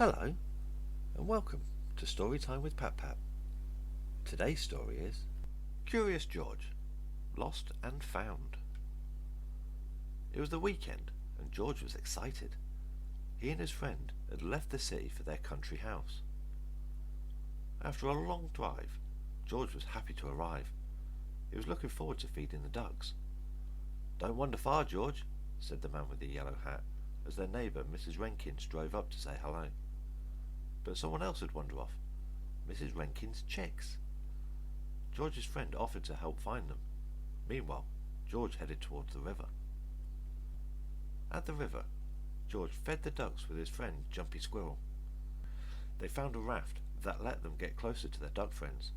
Hello, and welcome to Storytime with Pap-Pap. Today's story is Curious George, Lost and Found. It was the weekend, and George was excited. He and his friend had left the city for their country house. After a long drive, George was happy to arrive. He was looking forward to feeding the ducks. "Don't wander far, George," said the man with the yellow hat, as their neighbour, Mrs. Renkins, drove up to say hello. But someone else had wandered off. Mrs. Renkin's chicks. George's friend offered to help find them. Meanwhile, George headed towards the river. At the river, George fed the ducks with his friend Jumpy Squirrel. They found a raft that let them get closer to their duck friends.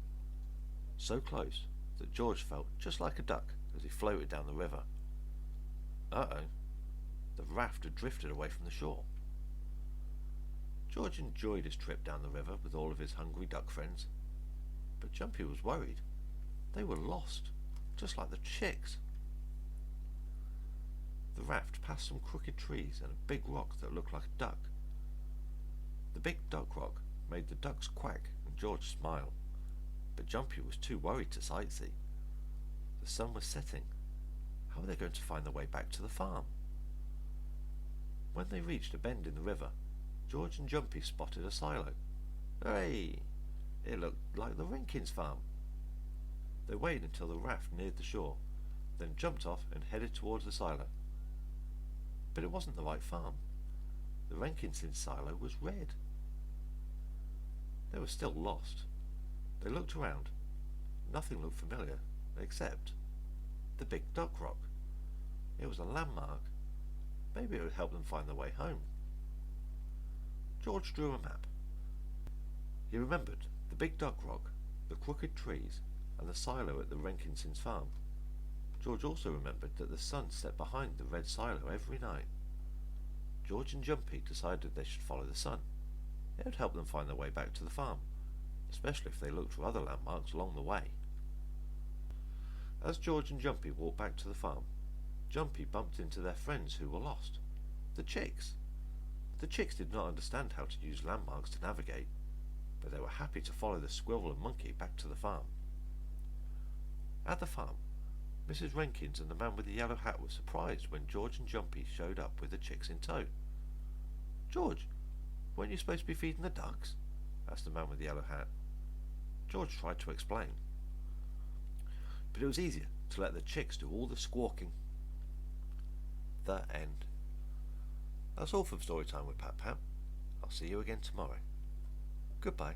So close that George felt just like a duck as he floated down the river. Uh-oh, the raft had drifted away from the shore. George enjoyed his trip down the river with all of his hungry duck friends. But Jumpy was worried. They were lost, just like the chicks. The raft passed some crooked trees and a big rock that looked like a duck. The big duck rock made the ducks quack and George smile. But Jumpy was too worried to sightsee. The sun was setting. How were they going to find their way back to the farm? When they reached a bend in the river, George and Jumpy spotted a silo. Hooray! It looked like the Renkins' farm. They waited until the raft neared the shore, then jumped off and headed towards the silo. But it wasn't the right farm. The Renkins' silo was red. They were still lost. They looked around. Nothing looked familiar, except the big duck rock. It was a landmark. Maybe it would help them find their way home. George drew a map. He remembered the big duck rock, the crooked trees, and the silo at the Renkinsons' farm. George also remembered that the sun set behind the red silo every night. George and Jumpy decided they should follow the sun. It would help them find their way back to the farm, especially if they looked for other landmarks along the way. As George and Jumpy walked back to the farm, Jumpy bumped into their friends who were lost, the chicks. The chicks did not understand how to use landmarks to navigate, but they were happy to follow the squirrel and monkey back to the farm. At the farm, Mrs. Renkins and the man with the yellow hat were surprised when George and Jumpy showed up with the chicks in tow. "George, weren't you supposed to be feeding the ducks?" asked the man with the yellow hat. George tried to explain, but it was easier to let the chicks do all the squawking. The end. That's all from Storytime with Pap-Pap. I'll see you again tomorrow. Goodbye.